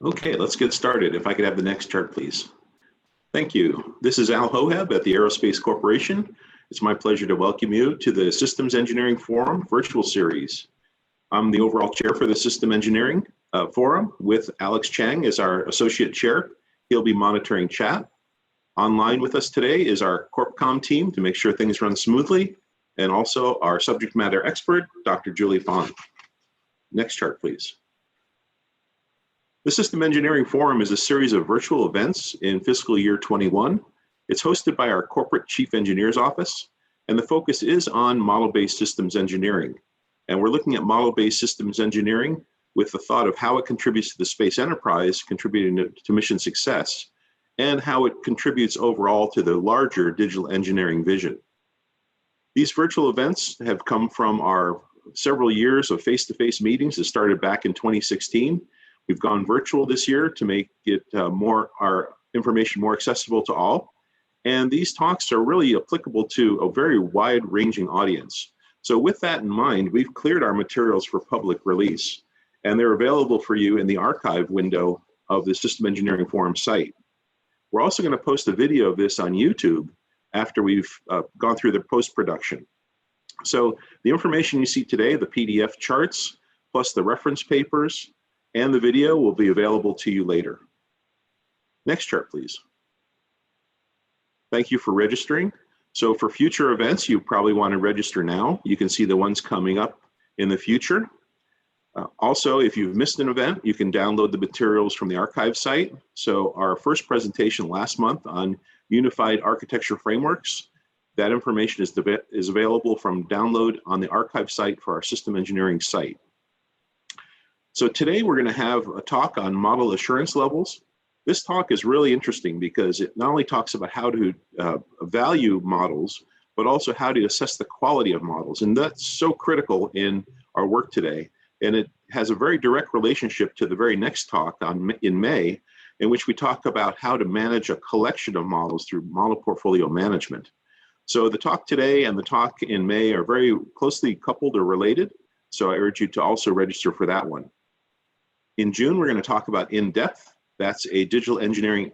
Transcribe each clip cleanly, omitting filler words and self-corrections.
Okay, let's get started. If I could have the next chart, please. Thank you. This is Al Hoheb at the Aerospace Corporation. It's my pleasure to welcome you to the Systems Engineering Forum virtual series. I'm the overall chair for the System Engineering Forum with Alex Chang as our associate chair. He'll be monitoring chat. Online with us today is our CorpCom team to make sure things run smoothly, and also our subject matter expert, Dr. Julie Fong. Next chart, please. The System Engineering Forum is a series of virtual events in fiscal year 21. It's hosted by our Corporate Chief Engineer's Office, and the focus is on model-based systems engineering. And we're looking at model-based systems engineering with the thought of how it contributes to the space enterprise, contributing to mission success, and how it contributes overall to the larger digital engineering vision. These virtual events have come from our several years of face-to-face meetings that started back in 2016. We've gone virtual this year to make it our information more accessible to all. And these talks are really applicable to a very wide-ranging audience. So with that in mind, we've cleared our materials for public release, and they're available for you in the archive window of the System Engineering Forum site. We're also going to post a video of this on YouTube after we've gone through the post-production. So the information you see today, the PDF charts, plus the reference papers, and the video will be available to you later. Next chart, please. Thank you for registering. So for future events, you probably want to register now. You can see the ones coming up in the future. Also, if you've missed an event, you can download the materials from the archive site. So our first presentation last month on unified architecture frameworks, that information is available from download on the archive site for our system engineering site. So today we're going to have a talk on model assurance levels. This talk is really interesting because it not only talks about how to value models, but also how to assess the quality of models. And that's so critical in our work today. And it has a very direct relationship to the very next talk in May, in which we talk about how to manage a collection of models through model portfolio management. So the talk today and the talk in May are very closely coupled or related. So I urge you to also register for that one. In June, we're going to talk about in-depth. That's a digital engineering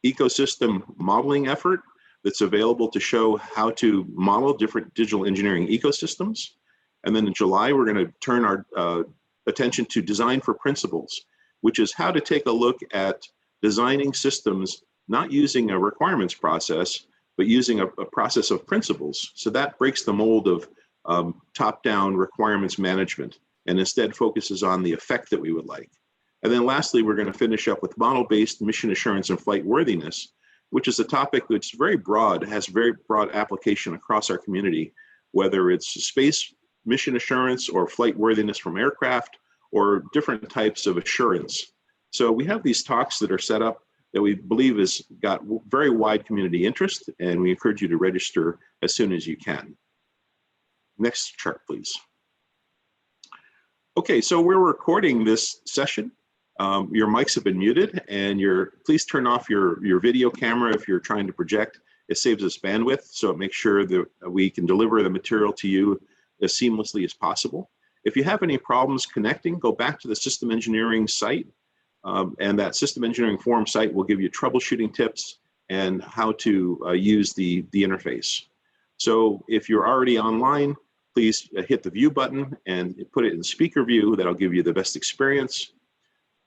ecosystem modeling effort that's available to show how to model different digital engineering ecosystems. And then in July, we're going to turn our attention to design for principles, which is how to take a look at designing systems, not using a requirements process, but using a process of principles. So that breaks the mold of top-down requirements management and instead focuses on the effect that we would like. And then lastly, we're going to finish up with model-based mission assurance and flight worthiness, which is a topic that's very broad, has very broad application across our community, whether it's space mission assurance or flight worthiness from aircraft or different types of assurance. So we have these talks that are set up that we believe has got very wide community interest, and we encourage you to register as soon as you can. Next chart, please. Okay, so we're recording this session. Your mics have been muted, and please turn off your video camera if you're trying to project. It saves us bandwidth, so it makes sure that we can deliver the material to you as seamlessly as possible. If you have any problems connecting, go back to the System Engineering site, and that System Engineering Forum site will give you troubleshooting tips and how to use the interface. So if you're already online, please hit the view button and put it in speaker view. That'll give you the best experience.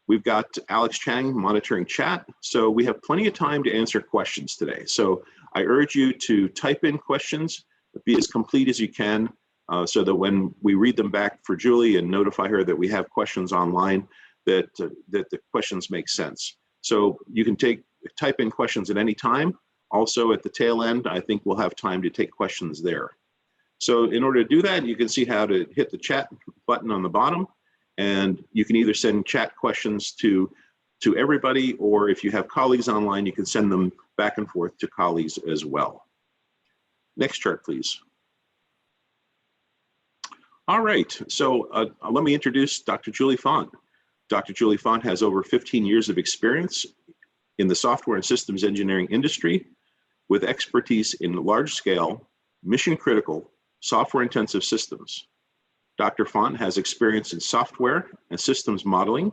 We've got Alex Chang monitoring chat, so we have plenty of time to answer questions today. So I urge you to type in questions, be as complete as you can, so that when we read them back for Julie and notify her that we have questions online, that the questions make sense. So you can type in questions at any time. Also at the tail end, I think we'll have time to take questions there. So in order to do that, you can see how to hit the chat button on the bottom, and you can either send chat questions to everybody, or if you have colleagues online, you can send them back and forth to colleagues as well. Next chart, please. All right, so let me introduce Dr. Julie Fant. Dr. Julie Fant has over 15 years of experience in the software and systems engineering industry with expertise in large-scale, mission-critical, software-intensive systems. Dr. Fant has experience in software and systems modeling,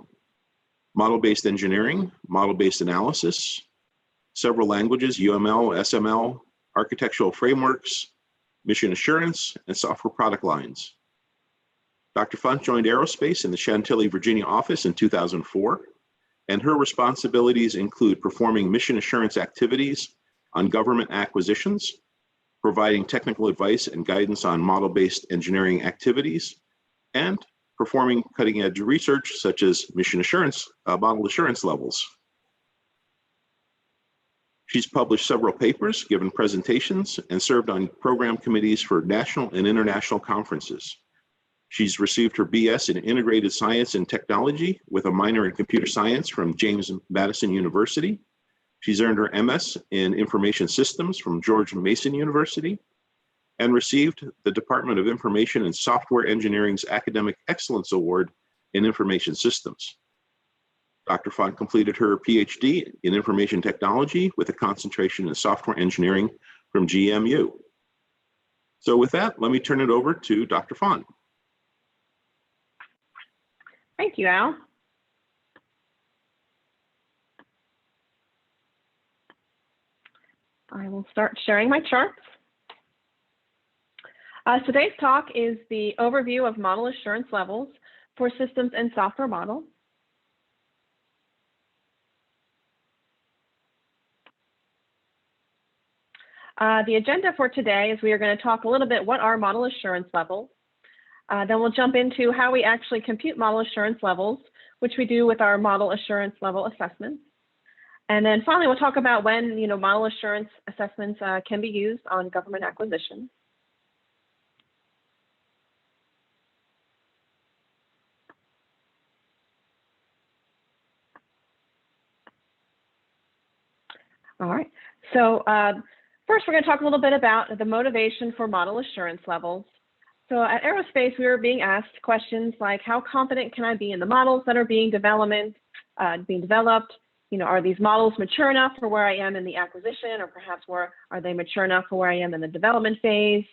model-based engineering, model-based analysis, several languages, UML, SML, architectural frameworks, mission assurance, and software product lines. Dr. Fant joined Aerospace in the Chantilly, Virginia office in 2004, and her responsibilities include performing mission assurance activities on government acquisitions, providing technical advice and guidance on model-based engineering activities, and performing cutting-edge research such as mission assurance, model assurance levels. She's published several papers, given presentations, and served on program committees for national and international conferences. She's received her BS in Integrated Science and Technology with a minor in Computer Science from James Madison University. She's earned her MS in Information Systems from George Mason University and received the Department of Information and Software Engineering's Academic Excellence Award in Information Systems. Dr. Fong completed her PhD in Information Technology with a concentration in Software Engineering from GMU. So with that, let me turn it over to Dr. Fong. Thank you, Al. I will start sharing my charts. Today's talk is the overview of model assurance levels for systems and software models. The agenda for today is we are going to talk a little bit what are model assurance levels. Then we'll jump into how we actually compute model assurance levels, which we do with our model assurance level assessments. And then finally, we'll talk about when model assurance assessments can be used on government acquisitions. All right, so first we're going to talk a little bit about the motivation for model assurance levels. So at Aerospace, we were being asked questions like, how confident can I be in the models that are being developed? Are these models mature enough for where I am in the acquisition, or perhaps are they mature enough for where I am in the development phase?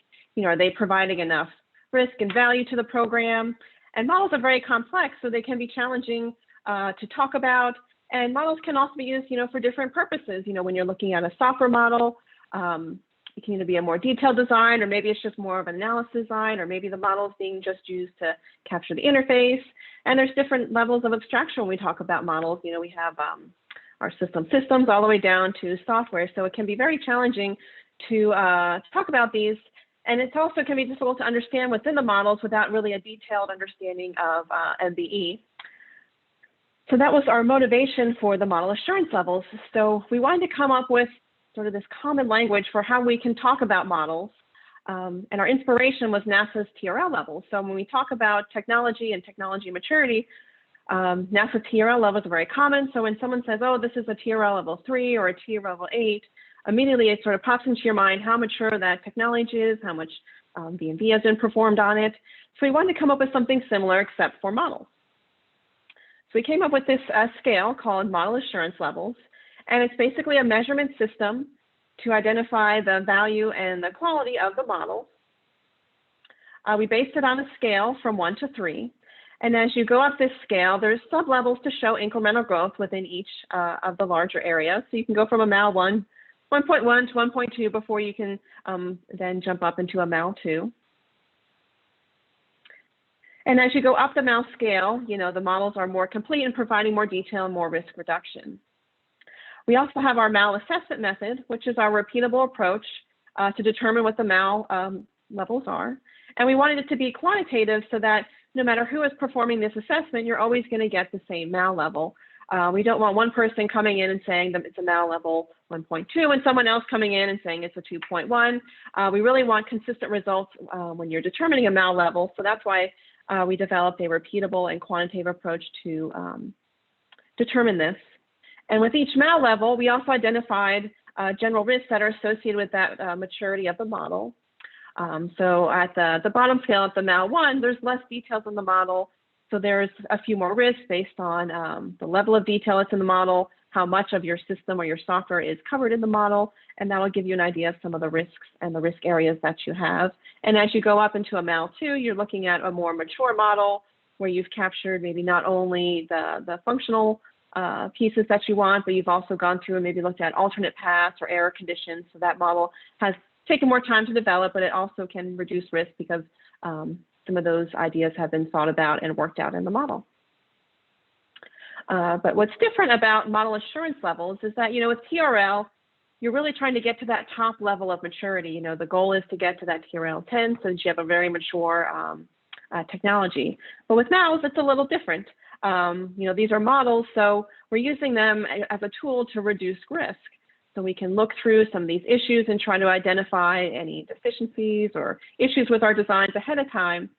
Are they providing enough risk and value to the program? And models are very complex, so they can be challenging to talk about. And models can also be used, for different purposes. When you're looking at a software model, it can either be a more detailed design, or maybe it's just more of an analysis design, or maybe the model is being just used to capture the interface. And there's different levels of abstraction when we talk about models. We have our systems all the way down to software. So it can be very challenging to talk about these. And it also can be difficult to understand within the models without really a detailed understanding of MBE. So that was our motivation for the model assurance levels. So we wanted to come up with sort of this common language for how we can talk about models. And our inspiration was NASA's TRL levels. So when we talk about technology and technology maturity, NASA TRL levels are very common. So when someone says, oh, this is a TRL level 3 or a TRL level 8, immediately it sort of pops into your mind how mature that technology is, how much V&V has been performed on it. So we wanted to come up with something similar except for models. So we came up with this scale called model assurance levels, and it's basically a measurement system to identify the value and the quality of the model. We based it on a scale from 1 to 3, and as you go up this scale, there's sub-levels to show incremental growth within each of the larger areas. So you can go from a MAL 1.1 to 1.2 before you can then jump up into a MAL 2. And as you go up the MAL scale, the models are more complete and providing more detail and more risk reduction. We also have our MAL assessment method, which is our repeatable approach to determine what the MAL levels are. And we wanted it to be quantitative so that no matter who is performing this assessment, you're always going to get the same MAL level. We don't want one person coming in and saying that it's a MAL level 1.2 and someone else coming in and saying it's a 2.1. We really want consistent results when you're determining a MAL level. So that's why we developed a repeatable and quantitative approach to determine this. And with each MAL level, we also identified general risks that are associated with that maturity of the model. So at the bottom scale, at the MAL 1, there's less details in the model. So there's a few more risks based on the level of detail that's in the model, how much of your system or your software is covered in the model, and that will give you an idea of some of the risks and the risk areas that you have. And as you go up into a MAL 2, you're looking at a more mature model where you've captured maybe not only the functional pieces that you want, but you've also gone through and maybe looked at alternate paths or error conditions. So that model has taken more time to develop, but it also can reduce risk because some of those ideas have been thought about and worked out in the model. But what's different about model assurance levels is that, with TRL, you're really trying to get to that top level of maturity. The goal is to get to that TRL 10 so that you have a very mature technology. But with MALs, it's a little different. These are models, so we're using them as a tool to reduce risk. So we can look through some of these issues and try to identify any deficiencies or issues with our designs ahead of time.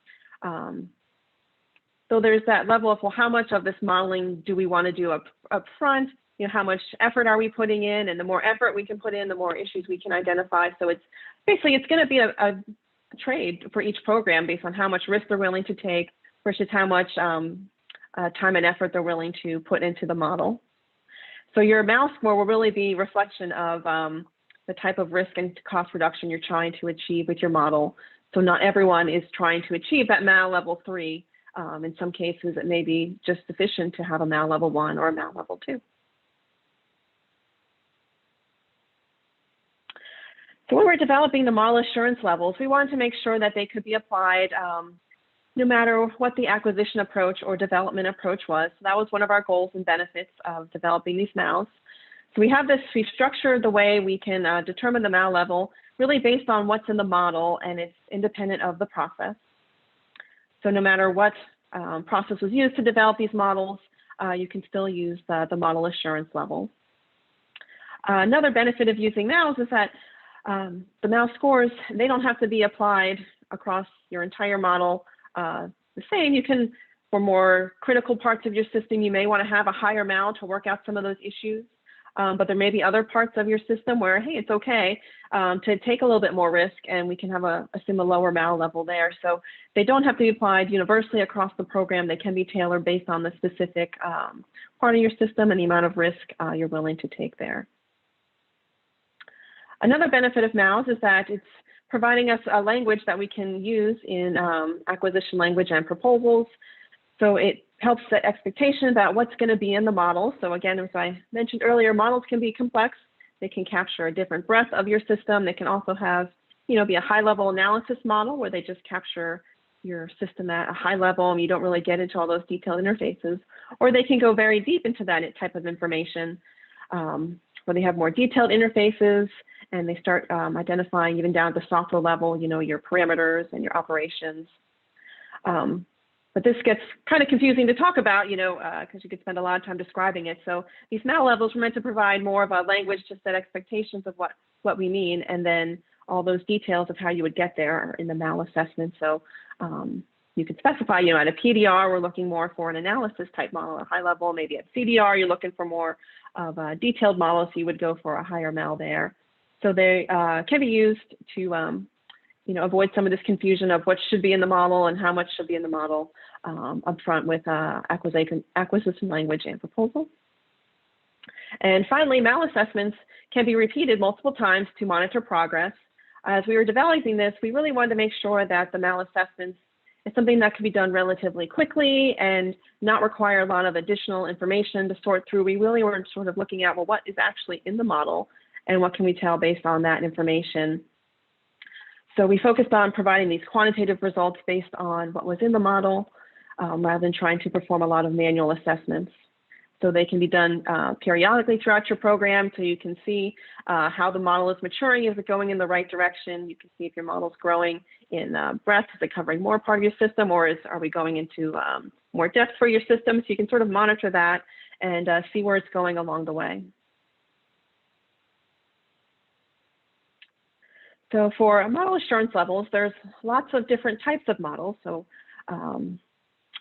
So there's that level of, well, how much of this modeling do we want to do up front? How much effort are we putting in? And the more effort we can put in, the more issues we can identify. So it's going to be a trade for each program based on how much risk they're willing to take versus how much time and effort they're willing to put into the model. So your MAL score will really be a reflection of the type of risk and cost reduction you're trying to achieve with your model. So not everyone is trying to achieve that MAL level 3. In some cases, it may be just sufficient to have a MAL level 1 or a MAL level 2. So when we're developing the model assurance levels, we wanted to make sure that they could be applied no matter what the acquisition approach or development approach was. So that was one of our goals and benefits of developing these MALs. So we structured the way we can determine the MAL level really based on what's in the model, and it's independent of the process. So no matter what process was used to develop these models, you can still use the model assurance level. Another benefit of using MALs is that the MAL scores, they don't have to be applied across your entire model the same. You can, for more critical parts of your system, you may want to have a higher MAL to work out some of those issues. But there may be other parts of your system where, hey, it's okay to take a little bit more risk, and we can have assume a lower MAL level there. So they don't have to be applied universally across the program. They can be tailored based on the specific part of your system and the amount of risk you're willing to take there. Another benefit of MALs is that it's providing us a language that we can use in acquisition language and proposals. So it helps set expectations about what's going to be in the model. So again, as I mentioned earlier, models can be complex. They can capture a different breadth of your system. They can also have, be a high-level analysis model where they just capture your system at a high level and you don't really get into all those detailed interfaces. Or they can go very deep into that type of information where they have more detailed interfaces and they start identifying even down at the software level, your parameters and your operations. But this gets kind of confusing to talk about, because you could spend a lot of time describing it. So these MAL levels were meant to provide more of a language to set expectations of what we mean, and then all those details of how you would get there are in the MAL assessment. So you could specify, at a PDR, we're looking more for an analysis type model at high level. Maybe at CDR, you're looking for more of a detailed model, so you would go for a higher MAL there. So they can be used to avoid some of this confusion of what should be in the model and how much should be in the model upfront with acquisition language and proposal. And finally, MAL assessments can be repeated multiple times to monitor progress. As we were developing this, we really wanted to make sure that the MAL assessments is something that can be done relatively quickly and not require a lot of additional information to sort through. We really were sort of looking at, well, what is actually in the model and what can we tell based on that information. So we focused on providing these quantitative results based on what was in the model rather than trying to perform a lot of manual assessments. So they can be done periodically throughout your program, so you can see how the model is maturing. Is it going in the right direction? You can see if your model is growing in breadth. Is it covering more part of your system, or are we going into more depth for your system? So you can sort of monitor that and see where it's going along the way. So for model assurance levels, there's lots of different types of models. So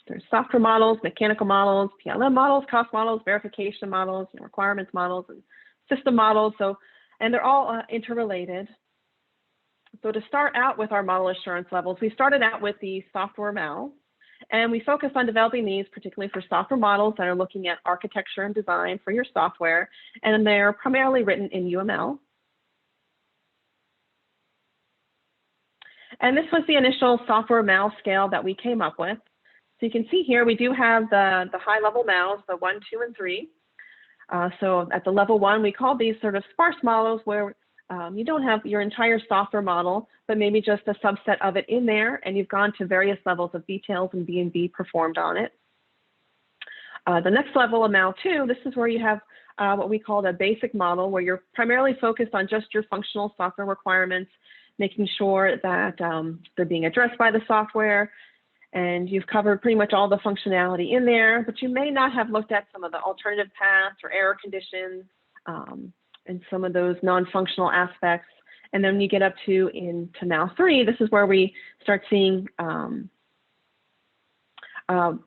there's software models, mechanical models, PLM models, cost models, verification models, requirements models, and system models. So, and they're all interrelated. So to start out with our model assurance levels, we started out with the software MAL, and we focused on developing these particularly for software models that are looking at architecture and design for your software, and they're primarily written in UML. And this was the initial software MAL scale that we came up with. So you can see here, we do have the high level MALs, the 1, 2, and 3. So at the level 1, we call these sort of sparse models where you don't have your entire software model, but maybe just a subset of it in there, and you've gone to various levels of details and B&B performed on it. The next level of MAL 2, this is where you have what we call a basic model, where you're primarily focused on just your functional software requirements, making sure that they're being addressed by the software, and you've covered pretty much all the functionality in there, but you may not have looked at some of the alternative paths or error conditions and some of those non-functional aspects. And then when you get up into MAL 3, this is where we start seeing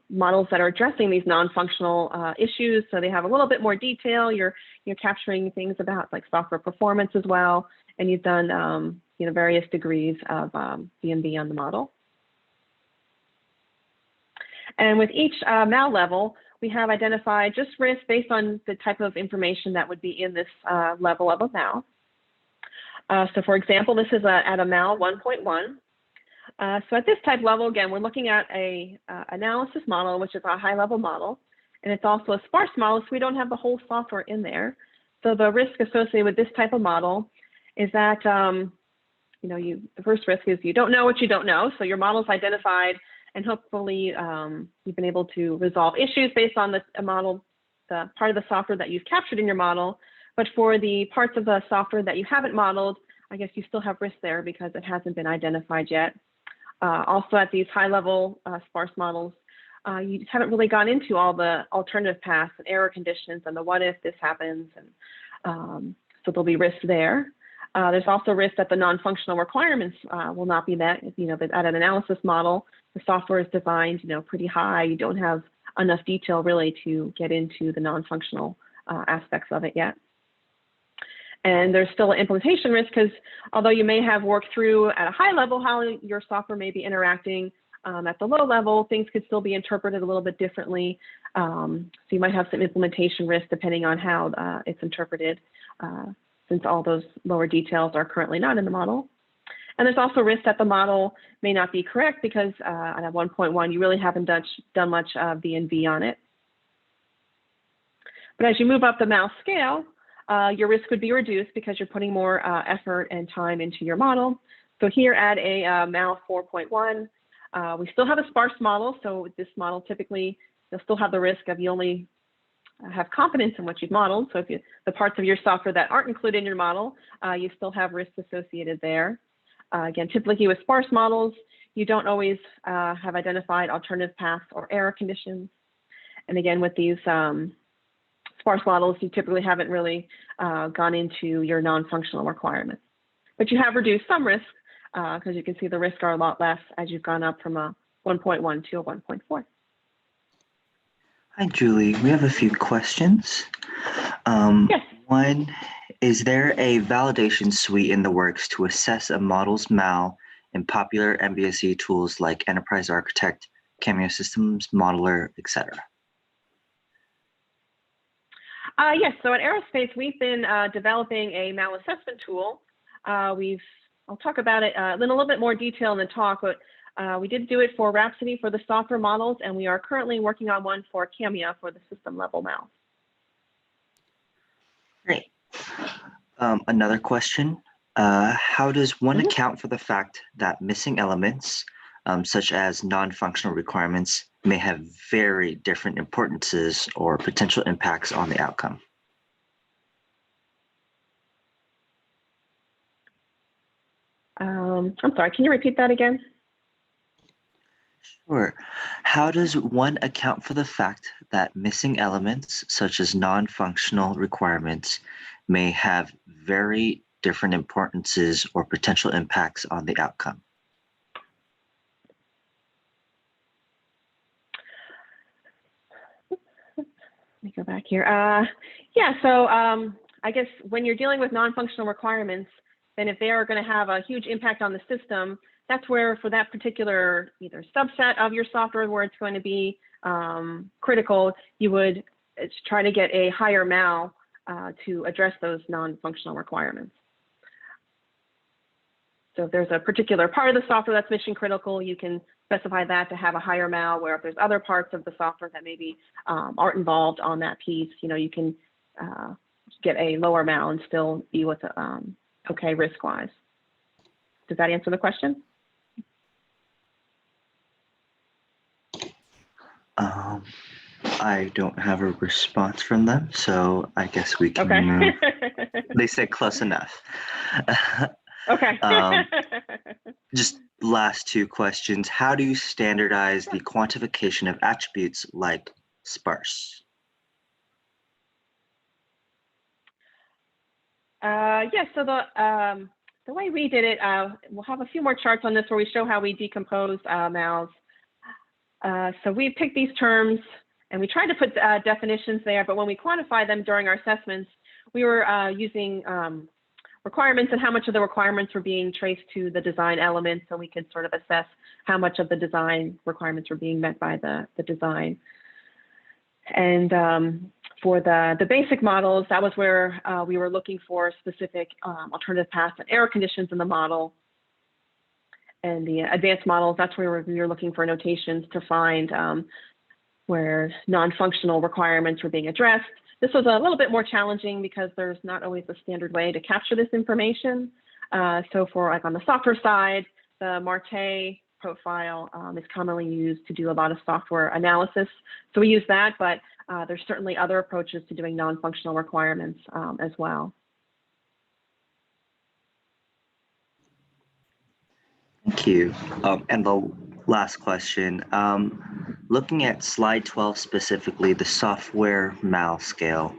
models that are addressing these non-functional issues. So they have a little bit more detail. You're capturing things about like software performance as well, and you've done various degrees of B&B on the model. And with each MAL level, we have identified just risk based on the type of information that would be in this level of a MAL. So for example, this is at a MAL 1.1. So at this type level, again, we're looking at a analysis model, which is a high-level model, and it's also a sparse model, so we don't have the whole software in there. So the risk associated with this type of model is that the first risk is you don't know what you don't know. So your model's identified, and hopefully you've been able to resolve issues based on the part of the software that you've captured in your model. But for the parts of the software that you haven't modeled, I guess you still have risk there because it hasn't been identified yet. Also at these high-level sparse models, you haven't really gone into all the alternative paths and error conditions and the what if this happens, and so there'll be risk there. There's also risk that the non-functional requirements will not be met. At an analysis model, the software is designed, pretty high. You don't have enough detail really to get into the non-functional aspects of it yet. And there's still an implementation risk because although you may have worked through at a high level how your software may be interacting, at the low level, things could still be interpreted a little bit differently. So you might have some implementation risk depending on how it's interpreted, since all those lower details are currently not in the model. And there's also risk that the model may not be correct because at 1.1, you really haven't done much B&B on it. But as you move up the MAL scale, your risk would be reduced because you're putting more effort and time into your model. So here at a MAL 4.1, we still have a sparse model. So with this model, typically, you'll still have the risk of you only have confidence in what you've modeled. So if the parts of your software that aren't included in your model, you still have risks associated there. Again, typically with sparse models, you don't always have identified alternative paths or error conditions. And again, with these sparse models, you typically haven't really gone into your non-functional requirements. But you have reduced some risk because you can see the risks are a lot less as you've gone up from a 1.1 to a 1.4. Hi, Julie. We have a few questions. Yes. One, is there a validation suite in the works to assess a model's MAL in popular MBSE tools like Enterprise Architect, Cameo Systems Modeler, etc.? Yes, so at Aerospace, we've been developing a MAL assessment tool. I'll talk about it in a little bit more detail in the talk, but we did do it for Rhapsody for the software models, and we are currently working on one for Cameo for the system level MAL. Great. Another question, how does one account for the fact that missing elements, such as non-functional requirements, may have very different importances or potential impacts on the outcome? I'm sorry, can you repeat that again? Sure. How does one account for the fact that missing elements, such as non-functional requirements, may have very different importances or potential impacts on the outcome? Let me go back here. Yeah, so I guess when you're dealing with non-functional requirements, then if they are going to have a huge impact on the system, that's where for that particular either subset of your software where it's going to be critical, you would try to get a higher MAL to address those non-functional requirements. So if there's a particular part of the software that's mission critical, you can specify that to have a higher MAL, where if there's other parts of the software that maybe aren't involved on that piece, you can get a lower mal and still be with okay risk-wise. Does that answer the question? I don't have a response from them, so I guess we can move. They said close enough. Okay. Just last two questions. How do you standardize the quantification of attributes like sparse? Yeah, so the way we did it, we'll have a few more charts on this where we show how we decompose mals. So we picked these terms and we tried to put definitions there, but when we quantify them during our assessments, we were using requirements and how much of the requirements were being traced to the design elements, so we could sort of assess how much of the design requirements were being met by the design. And for the basic models, that was where we were looking for specific alternative paths and error conditions in the model. And the advanced models, that's where we were looking for notations to find where non-functional requirements were being addressed. This was a little bit more challenging because there's not always a standard way to capture this information. So for like on the software side, the Marte profile is commonly used to do a lot of software analysis. So we use that, but there's certainly other approaches to doing non-functional requirements as well. Thank you. And the last question, looking at slide 12 specifically, the software mal scale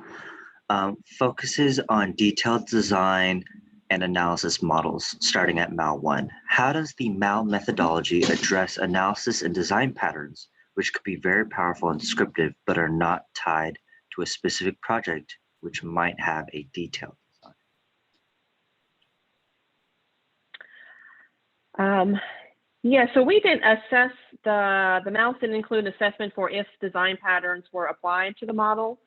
focuses on detailed design and analysis models starting at mal 1. How does the mal methodology address analysis and design patterns, which could be very powerful and descriptive, but are not tied to a specific project, which might have a detailed design? Yeah, so we didn't assess the mals didn't include an assessment for if design patterns were applied to the model.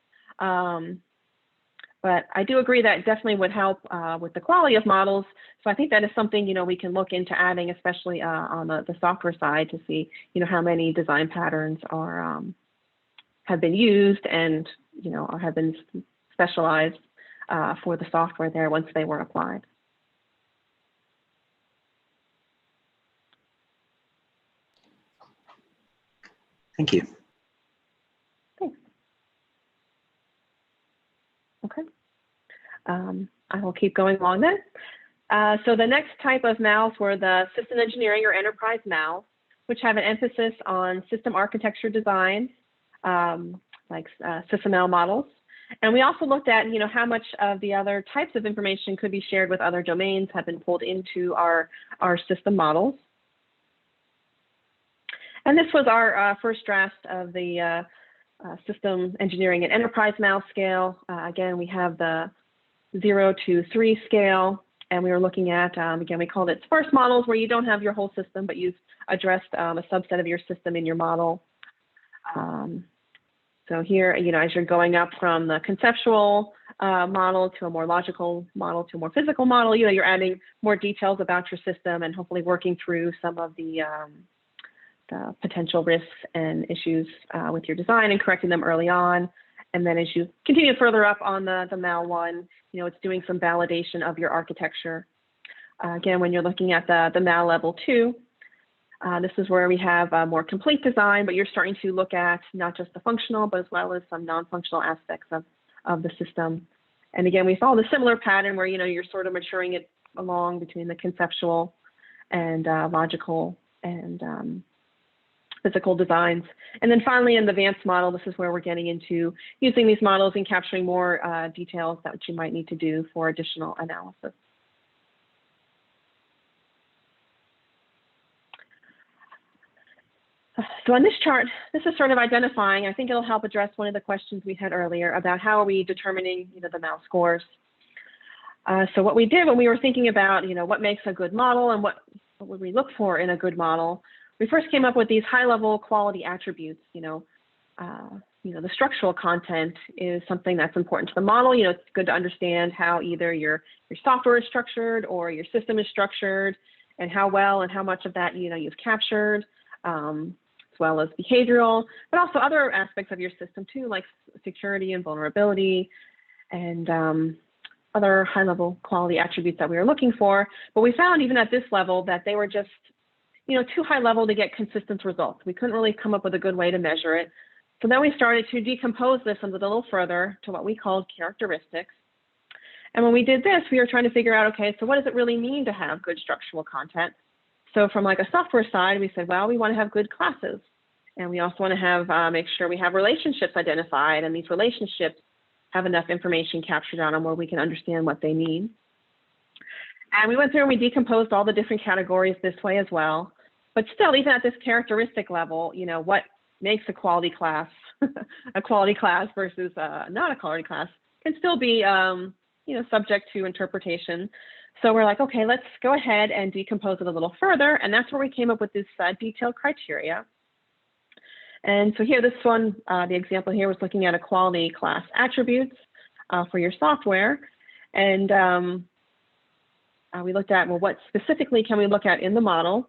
But I do agree that definitely would help with the quality of models. So I think that is something, you know, we can look into adding, especially on the software side, to see, you know, how many design patterns are have been used and, you know, or have been specialized for the software there once they were applied. Thank you. Thanks. Okay. I will keep going along then. So the next type of mals were the system engineering or enterprise mals, which have an emphasis on system architecture design, like SysML models. And we also looked at, you know, how much of the other types of information could be shared with other domains, have been pulled into our system models. And this was our first draft of the system engineering and enterprise mal scale. Again, we have the 0 to 3 scale, and we were looking at, again, we called it sparse models, where you don't have your whole system, but you've addressed a subset of your system in your model. So here, you know, as you're going up from the conceptual model to a more logical model to a more physical model, you know, you're adding more details about your system and hopefully working through some of the potential risks and issues with your design and correcting them early on. And then as you continue further up on the mal 1, you know, it's doing some validation of your architecture. Again, when you're looking at the mal level 2, this is where we have a more complete design, but you're starting to look at not just the functional, but as well as some non-functional aspects of the system. And again, we follow the similar pattern where, you know, you're sort of maturing it along between the conceptual and logical and physical designs. And then finally, in the advanced model, this is where we're getting into using these models and capturing more details that you might need to do for additional analysis. So on this chart, this is sort of identifying, I think it'll help address one of the questions we had earlier about how are we determining, you know, the mal scores. So what we did when we were thinking about, you know, what makes a good model and what would we look for in a good model, we first came up with these high-level quality attributes. You know, the structural content is something that's important to the model. You know, it's good to understand how either your software is structured or your system is structured, and how well and how much of that, you know, you've captured, as well as behavioral, but also other aspects of your system too, like security and vulnerability. and other high-level quality attributes that we were looking for. But we found even at this level that they were just, too high level to get consistent results. We couldn't really come up with a good way to measure it. So then we started to decompose this a little further to what we called characteristics. And when we did this, we were trying to figure out, okay, so what does it really mean to have good structural content? So from like a software side, we said, well, we want to have good classes. And we also want to have, make sure we have relationships identified, and these relationships have enough information captured on them where we can understand what they mean. And we went through and we decomposed all the different categories this way as well. But still, even at this characteristic level, what makes a quality class a quality class versus not a quality class can still be, subject to interpretation. So we're like, okay, let's go ahead and decompose it a little further. And that's where we came up with this detailed criteria. And so here, this one, the example here was looking at a quality class attributes for your software. And we looked at, well, what specifically can we look at in the model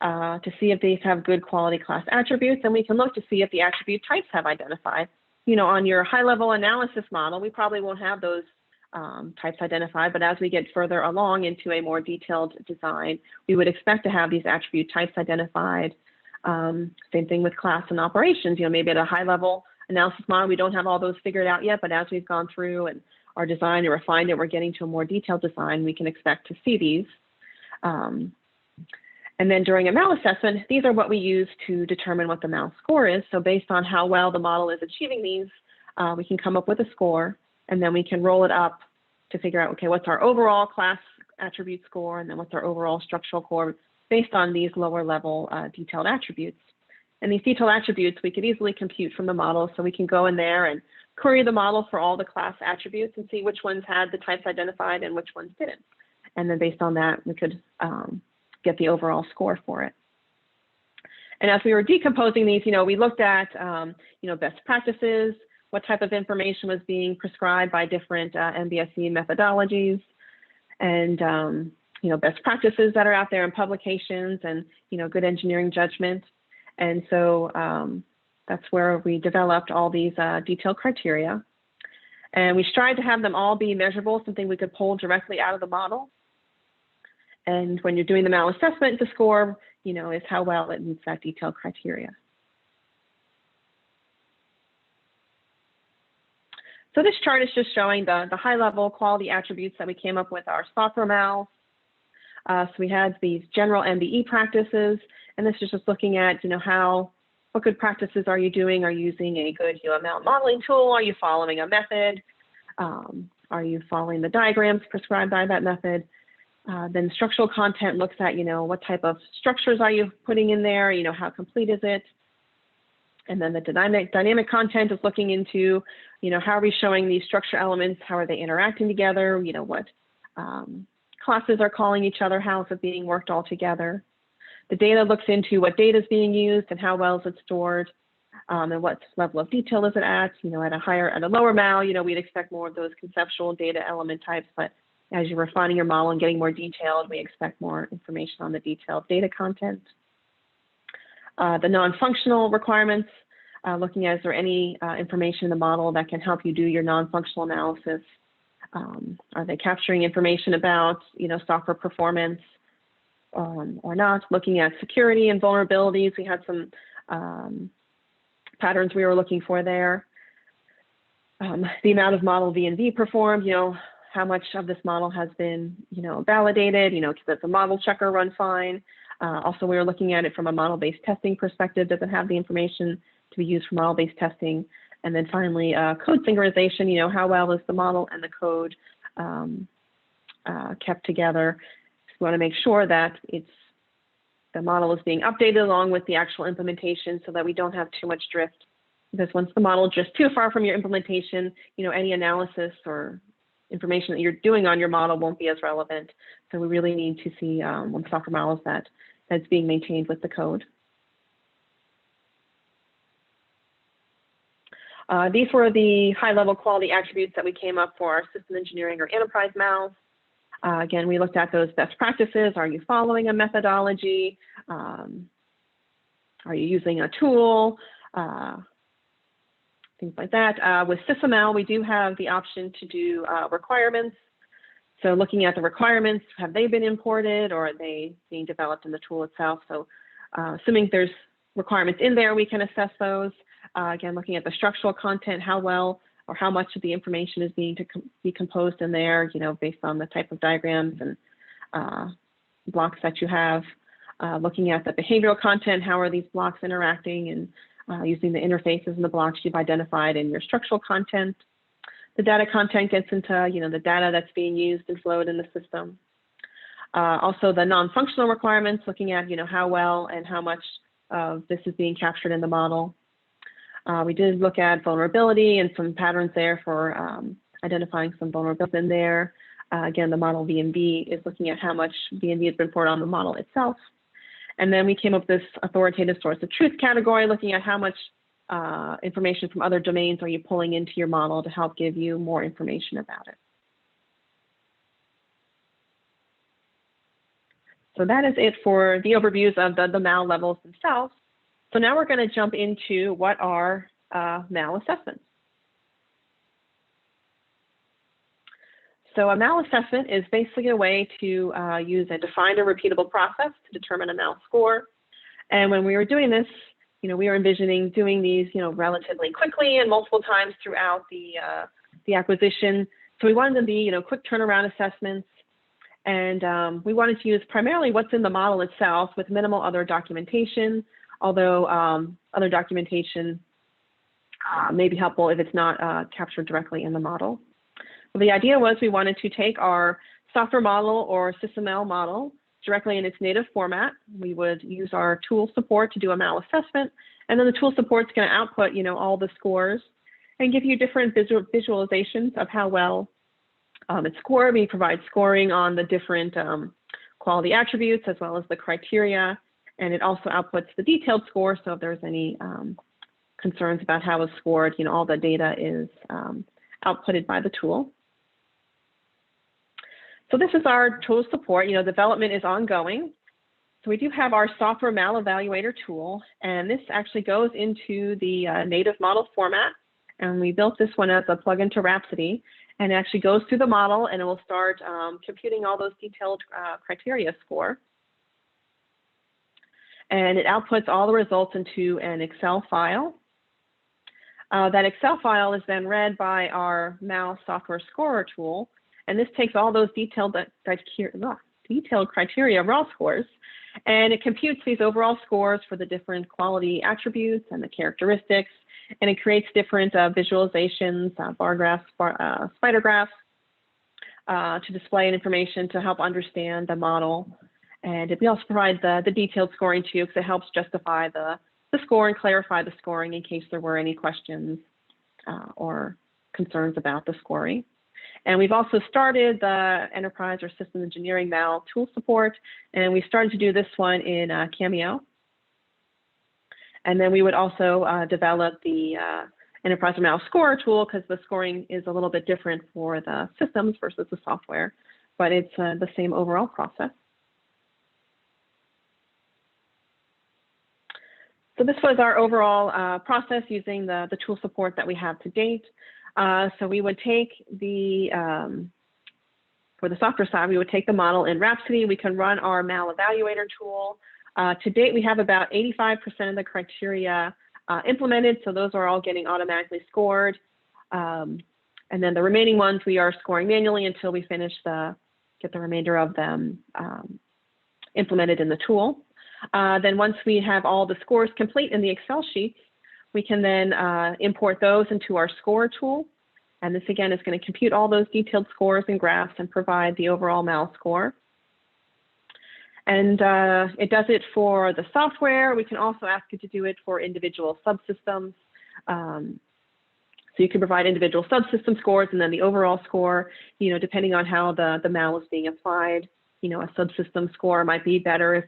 to see if these have good quality class attributes? And we can look to see if the attribute types have identified. On your high-level analysis model, we probably won't have those types identified, but as we get further along into a more detailed design, we would expect to have these attribute types identified. Same thing with class and operations. Maybe at a high-level analysis model, we don't have all those figured out yet, but as we've gone through and our design and refined it, we're getting to a more detailed design, we can expect to see these. And then during a malassessment, these are what we use to determine what the mal score is. So based on how well the model is achieving these, we can come up with a score, and then we can roll it up to figure out, okay, what's our overall class attribute score, and then what's our overall structural score based on these lower level detailed attributes. And these detailed attributes we could easily compute from the model, so we can go in there and query the model for all the class attributes and see which ones had the types identified and which ones didn't. And then based on that, we could get the overall score for it. And as we were decomposing these, we looked at, best practices, what type of information was being prescribed by different MBSE methodologies, and, best practices that are out there in publications, and, good engineering judgment. And so that's where we developed all these detailed criteria. And we tried to have them all be measurable, something we could pull directly out of the model. And when you're doing the malassessment, the score, is how well it meets that detailed criteria. So this chart is just showing the high-level quality attributes that we came up with our software mals. So we had these general MBE practices, and this is just looking at, what good practices are you doing? Are you using a good UML modeling tool? Are you following a method? Are you following the diagrams prescribed by that method? Then structural content looks at, what type of structures are you putting in there? How complete is it? And then the dynamic content is looking into, how are we showing these structure elements? How are they interacting together? What classes are calling each other? How is it being worked all together? The data looks into what data is being used and how well is it stored, and what level of detail is it at? At a lower mal, we'd expect more of those conceptual data element types, but as you're refining your model and getting more detailed, we expect more information on the detailed data content. The non-functional requirements, looking at, is there any information in the model that can help you do your non-functional analysis? Are they capturing information about, software performance or not? Looking at security and vulnerabilities, we had some patterns we were looking for there. The amount of model V&V performed, how much of this model has been, validated, does the model checker run fine? Also, we were looking at it from a model-based testing perspective. Does it have the information to be used for model-based testing? And then finally, code synchronization, how well is the model and the code kept together? So we want to make sure that the model is being updated along with the actual implementation so that we don't have too much drift. Because once the model drifts too far from your implementation, any analysis or information that you're doing on your model won't be as relevant. So we really need to see when software models that's being maintained with the code. These were the high-level quality attributes that we came up for our system engineering or enterprise mals. Again, we looked at those best practices. Are you following a methodology? Are you using a tool? things like that. With SysML, we do have the option to do requirements. So looking at the requirements, have they been imported or are they being developed in the tool itself? So assuming there's requirements in there, we can assess those. Again, looking at the structural content, how well or how much of the information is being decomposed in there, based on the type of diagrams and blocks that you have. Looking at the behavioral content, how are these blocks interacting, and using the interfaces and the blocks you've identified in your structural content. The data content gets into, the data that's being used and flowed in the system. Also the non-functional requirements, looking at, how well and how much of this is being captured in the model. We did look at vulnerability and some patterns there for identifying some vulnerabilities in there. Again, the model VNV is looking at how much VNV has been poured on the model itself. And then we came up with this authoritative source of truth category, looking at how much information from other domains are you pulling into your model to help give you more information about it. So that is it for the overviews of the MAL levels themselves. So now we're going to jump into what are MAL assessments. So a MAL assessment is basically a way to use a defined and repeatable process to determine a MAL score. And when we were doing this, we were envisioning doing these, relatively quickly and multiple times throughout the acquisition. So we wanted them to be, quick turnaround assessments. And we wanted to use primarily what's in the model itself with minimal other documentation, although other documentation may be helpful if it's not captured directly in the model. Well, the idea was we wanted to take our software model or SysML model directly in its native format. We would use our tool support to do a MAL assessment, and then the tool support's going to output, all the scores and give you different visualizations of how well it's scored. We provide scoring on the different quality attributes as well as the criteria, and it also outputs the detailed score. So if there's any concerns about how it's scored, all the data is outputted by the tool. So this is our tool support. Development is ongoing. So we do have our software MAL evaluator tool, and this actually goes into the native model format. And we built this one as a plugin to Rhapsody, and it actually goes through the model, and it will start computing all those detailed criteria score. And it outputs all the results into an Excel file. That Excel file is then read by our MAL software scorer tool. And this takes all those detailed criteria raw scores, and it computes these overall scores for the different quality attributes and the characteristics, and it creates different visualizations, bar graphs, spider graphs, to display information to help understand the model. And we also provide the detailed scoring too, because it helps justify the score and clarify the scoring in case there were any questions or concerns about the scoring. And we've also started the enterprise or system engineering MAL tool support, and we started to do this one in Cameo. And then we would also develop the enterprise or MAL scorer tool, because the scoring is a little bit different for the systems versus the software, but it's the same overall process. So this was our overall process using the tool support that we have to date. So we would take for the software side, we would take the model in Rhapsody. We can run our MAL evaluator tool. To date, we have about 85% of the criteria implemented. So those are all getting automatically scored. And then the remaining ones we are scoring manually until we finish get the remainder of them implemented in the tool. Then once we have all the scores complete in the Excel sheets, we can then import those into our score tool. And this again is going to compute all those detailed scores and graphs and provide the overall MAL score. And it does it for the software. We can also ask it to do it for individual subsystems. So you can provide individual subsystem scores and then the overall score, depending on how the MAL is being applied. A subsystem score might be better if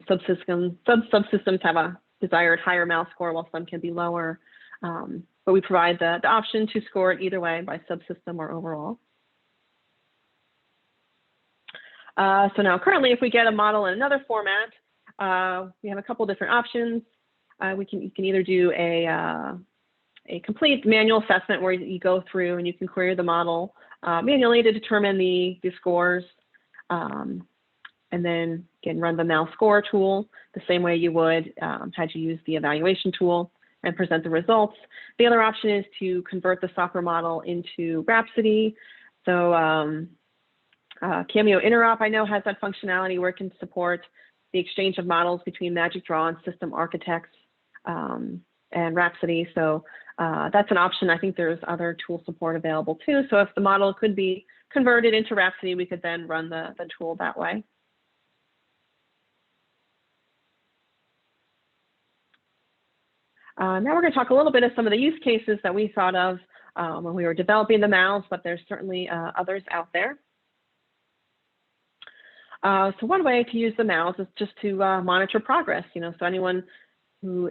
subsystems have a desired higher MAL score, while some can be lower. But we provide the option to score it either way, by subsystem or overall. So now currently, if we get a model in another format, we have a couple different options. You can either do a a complete manual assessment where you go through and you can query the model manually to determine the scores. And then again, run the MAL score tool the same way you would had you use the evaluation tool and present the results. The other option is to convert the software model into Rhapsody. So Cameo Interop, I know, has that functionality where it can support the exchange of models between Magic Draw and System Architects and Rhapsody. So that's an option. I think there's other tool support available too. So if the model could be converted into Rhapsody, we could then run the tool that way. Now we're going to talk a little bit of some of the use cases that we thought of when we were developing the MALs, but there's certainly others out there. So one way to use the MALs is just to monitor progress. So anyone who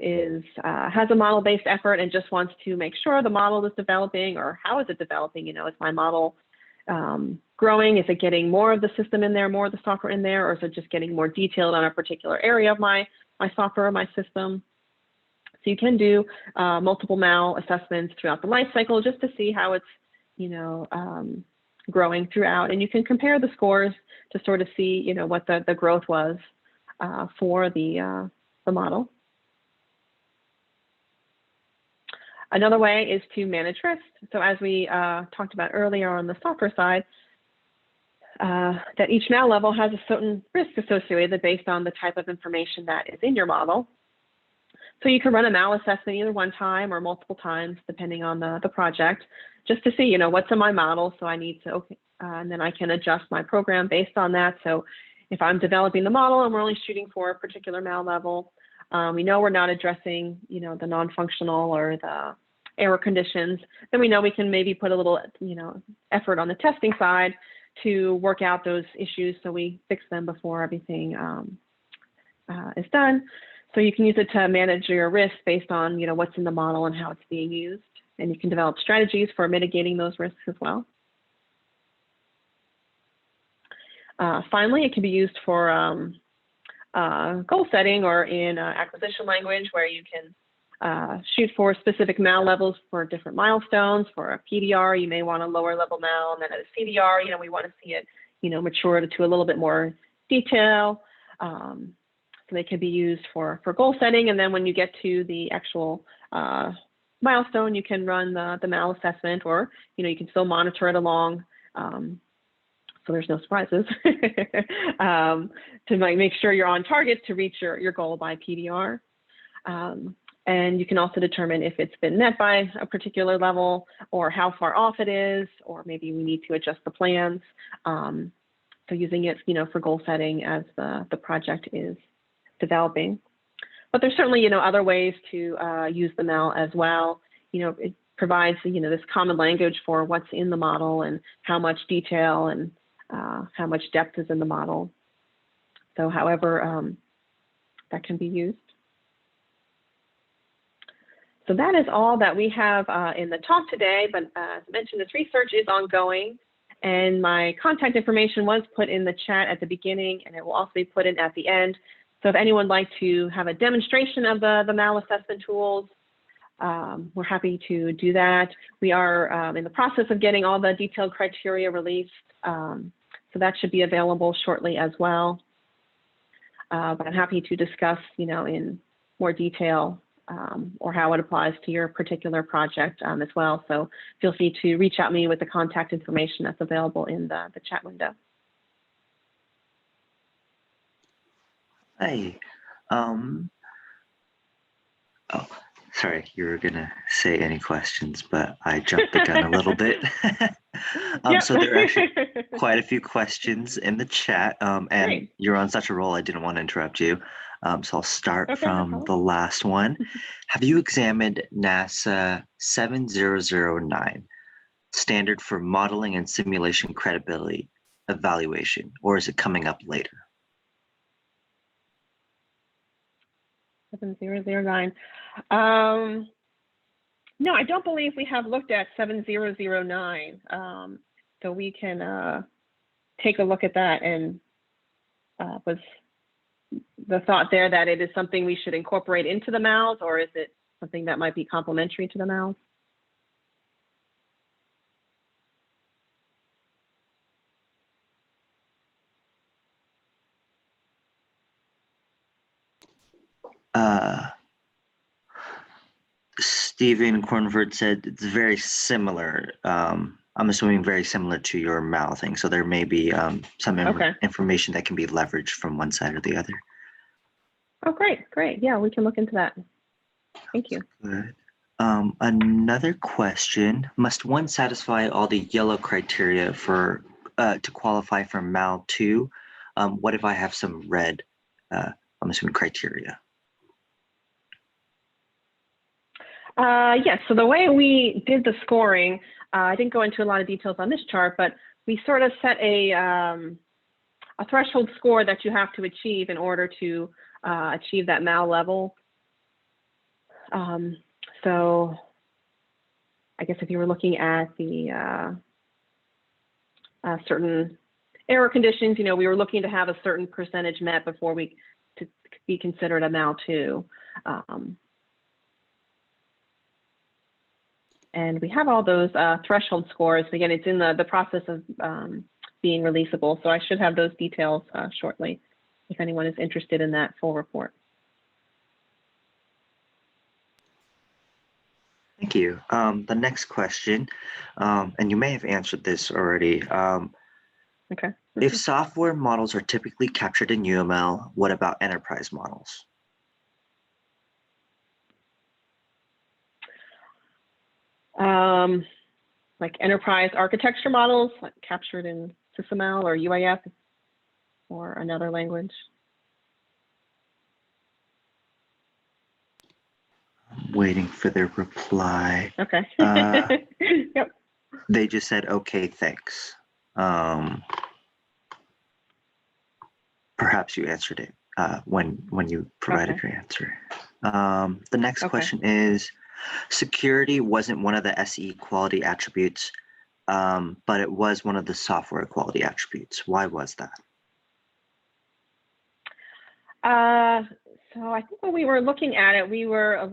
has a model-based effort and just wants to make sure the model is developing, or how is it developing? Is my model growing? Is it getting more of the system in there, more of the software in there, or is it just getting more detailed on a particular area of my software or my system? So you can do multiple MAL assessments throughout the life cycle just to see how it's, growing throughout. And you can compare the scores to sort of see, what the growth was for the model. Another way is to manage risk. So as we talked about earlier on the software side, that each MAL level has a certain risk associated based on the type of information that is in your model. So you can run a MAL assessment either one time or multiple times, depending on the project, just to see, what's in my model. So I need to, and then I can adjust my program based on that. So if I'm developing the model and we're only shooting for a particular MAL level, we know we're not addressing, the non-functional or the error conditions, then we know we can maybe put a little, effort on the testing side to work out those issues so we fix them before everything is done. So you can use it to manage your risk based on, what's in the model and how it's being used. And you can develop strategies for mitigating those risks as well. Finally, it can be used for goal setting or in acquisition language, where you can shoot for specific MAL levels for different milestones. For a PDR, you may want a lower level MAL, and then at a CDR, we want to see it, mature to a little bit more detail. So they can be used for goal setting. And then when you get to the actual milestone, you can run the MAL assessment, or, you can still monitor it along. So there's no surprises to make sure you're on target to reach your goal by PDR. And you can also determine if it's been met by a particular level, or how far off it is, or maybe we need to adjust the plans. So using it, for goal setting as the project is developing. But there's certainly, other ways to use the MAL as well. It provides, this common language for what's in the model and how much detail and how much depth is in the model. So however that can be used. So that is all that we have in the talk today, but as mentioned, this research is ongoing, and my contact information was put in the chat at the beginning, and it will also be put in at the end. So if anyone would like to have a demonstration of the MAL assessment tools, we're happy to do that. We are in the process of getting all the detailed criteria released, so that should be available shortly as well. But I'm happy to discuss, in more detail or how it applies to your particular project as well. So feel free to reach out to me with the contact information that's available in the chat window. Hi. Oh, sorry, you were gonna say any questions, but I jumped the gun a little bit. So there are actually quite a few questions in the chat, and Great. You're on such a roll, I didn't want to interrupt you. So I'll start from the last one. Have you examined NASA 7009, standard for modeling and simulation credibility evaluation, or is it coming up later? 7009. No, I don't believe we have looked at 7009. So we can take a look at that. And was the thought there that it is something we should incorporate into the MALs, or is it something that might be complementary to the MALs? Stephen Cornford said it's very similar. I'm assuming very similar to your MAL thing. So there may be some Okay. information that can be leveraged from one side or the other. Oh, great, great. Yeah, we can look into that. Thank you. Good. Another question, must one satisfy all the yellow criteria for to qualify for MAL 2? What if I have some red, I'm assuming criteria? Yes, so the way we did the scoring, I didn't go into a lot of details on this chart, but we sort of set a threshold score that you have to achieve in order to achieve that MAL level. So I guess if you were looking at the certain error conditions, we were looking to have a certain percentage met before we to be considered a MAL 2. And we have all those threshold scores. Again, it's in the process of being releasable. So I should have those details shortly if anyone is interested in that full report. Thank you. The next question, and you may have answered this already. Okay. If software models are typically captured in UML, what about enterprise models? Like enterprise architecture models, like captured in SysML or UIF or another language. I'm waiting for their reply. Okay. Yep. They just said, okay, thanks. Perhaps you answered it when you provided your answer. The next question is, security wasn't one of the SE quality attributes, but it was one of the software quality attributes. Why was that? So I think when we were looking at it, we were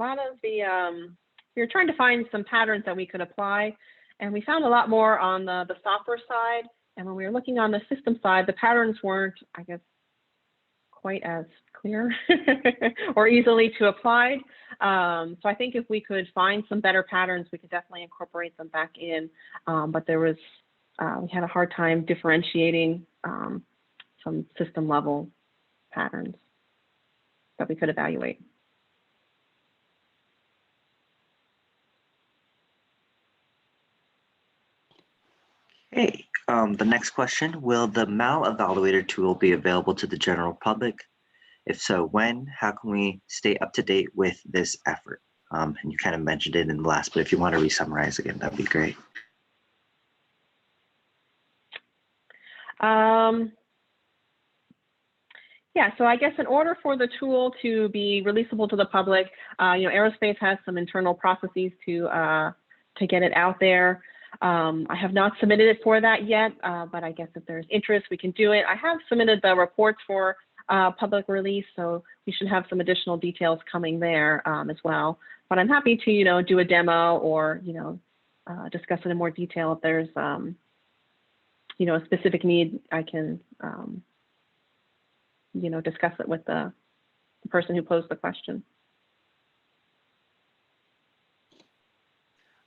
trying to find some patterns that we could apply, and we found a lot more on the software side. And when we were looking on the system side, the patterns weren't, I guess, quite as clear or easily to apply. So I think if we could find some better patterns, we could definitely incorporate them back in. But there was, we had a hard time differentiating some system level patterns that we could evaluate. Okay, the next question, will the MAL evaluator tool be available to the general public? If so, when? How can we stay up to date with this effort? And you kind of mentioned it in the last, but if you want to re-summarize again, that'd be great. Yeah, so I guess in order for the tool to be releasable to the public, Aerospace has some internal processes to get it out there. I have not submitted it for that yet, but I guess if there's interest, we can do it. I have submitted the reports for public release, so we should have some additional details coming there as well. But I'm happy to, do a demo or, discuss it in more detail. If there's, a specific need, I can, discuss it with the person who posed the question.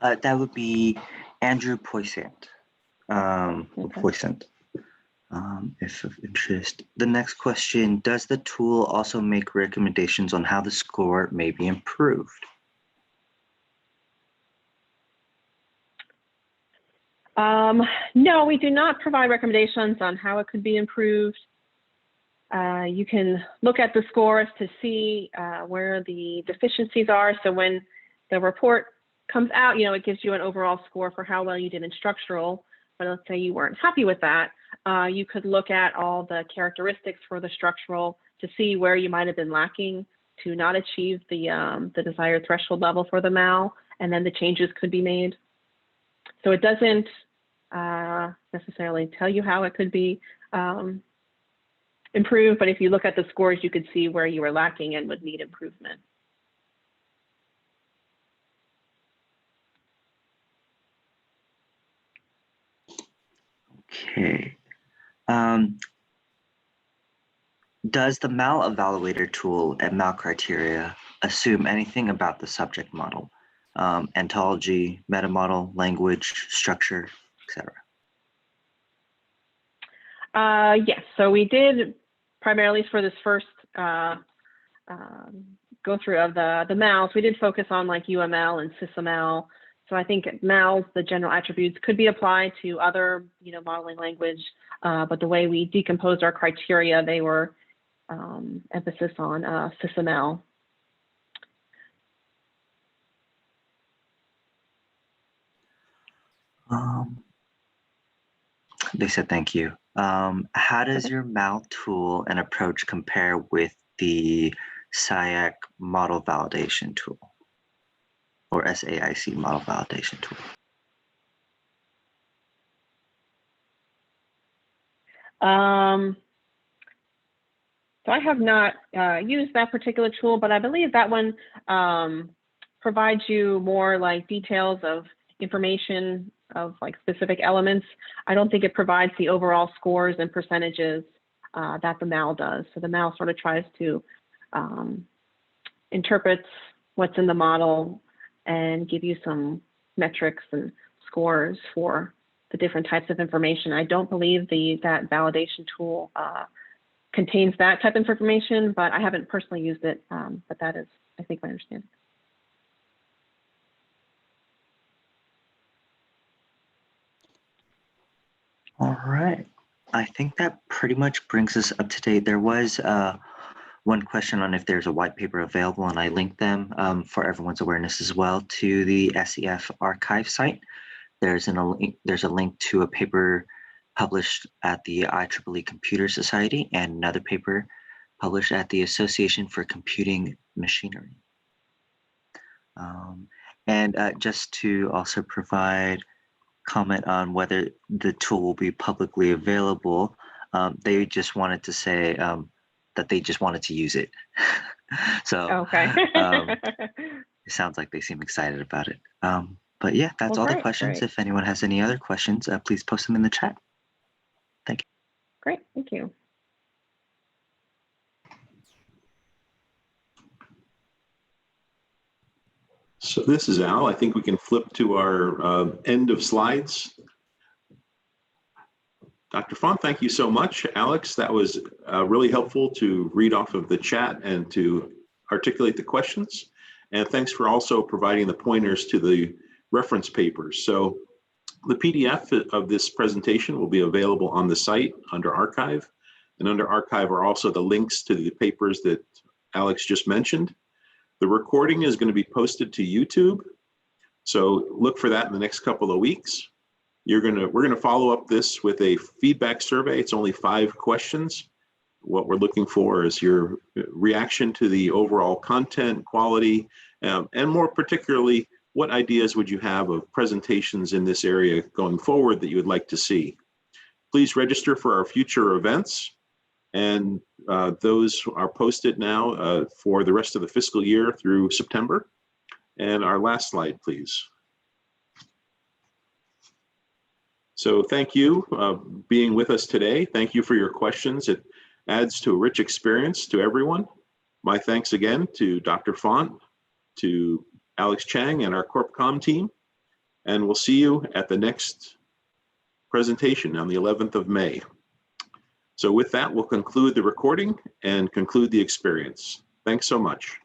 That would be Andrew Poisant. If of interest. The next question, does the tool also make recommendations on how the score may be improved? No, we do not provide recommendations on how it could be improved. You can look at the scores to see where the deficiencies are. So when the report comes out, it gives you an overall score for how well you did in structural. But let's say you weren't happy with that. You could look at all the characteristics for the structural to see where you might have been lacking to not achieve the desired threshold level for the MAL, and then the changes could be made. So it doesn't necessarily tell you how it could be improved, but if you look at the scores, you could see where you were lacking and would need improvement. Okay. Does the MAL evaluator tool and MAL criteria assume anything about the subject model, ontology, metamodel, language, structure, etc.? Yes, so we did primarily for this first go through of the MALs, we did focus on like UML and SysML. So I think MALs, the general attributes, could be applied to other, modeling language, but the way we decomposed our criteria, they were emphasis on SysML. They said thank you. How does your MAL tool and approach compare with the SAIC model validation tool or SAIC model validation tool? So I have not used that particular tool, but I believe that one provides you more like details of information of like specific elements. I don't think it provides the overall scores and percentages that the MAL does. So the MAL sort of tries to interpret what's in the model and give you some metrics and scores for the different types of information. I don't believe that validation tool contains that type of information, but I haven't personally used it, but that is, I think, my understanding. All right. I think that pretty much brings us up to date. There was one question on if there's a white paper available, and I linked them for everyone's awareness as well to the SEF archive site. There's a link to a paper published at the IEEE Computer Society and another paper published at the Association for Computing Machinery. And just to also provide comment on whether the tool will be publicly available, they just wanted to say that they just wanted to use it. So okay. It sounds like they seem excited about it. But yeah, that's all the questions. Great. If anyone has any other questions, please post them in the chat. Thank you. Great, thank you. So this is Al. I think we can flip to our end of slides. Dr. Font, thank you so much. Alex, that was really helpful to read off of the chat and to articulate the questions. And thanks for also providing the pointers to the reference papers. So the PDF of this presentation will be available on the site under Archive. And under Archive are also the links to the papers that Alex just mentioned. The recording is going to be posted to YouTube. So look for that in the next couple of weeks. We're going to follow up this with a feedback survey. It's only 5 questions. What we're looking for is your reaction to the overall content, quality, and more particularly, what ideas would you have of presentations in this area going forward that you would like to see? Please register for our future events, and those are posted now for the rest of the fiscal year through September. And our last slide, please. So thank you being with us today. Thank you for your questions. It adds to a rich experience to everyone. My thanks again to Dr. Font, to Alex Chang and our CorpCom team. And we'll see you at the next presentation on the 11th of May. So with that, we'll conclude the recording and conclude the experience. Thanks so much.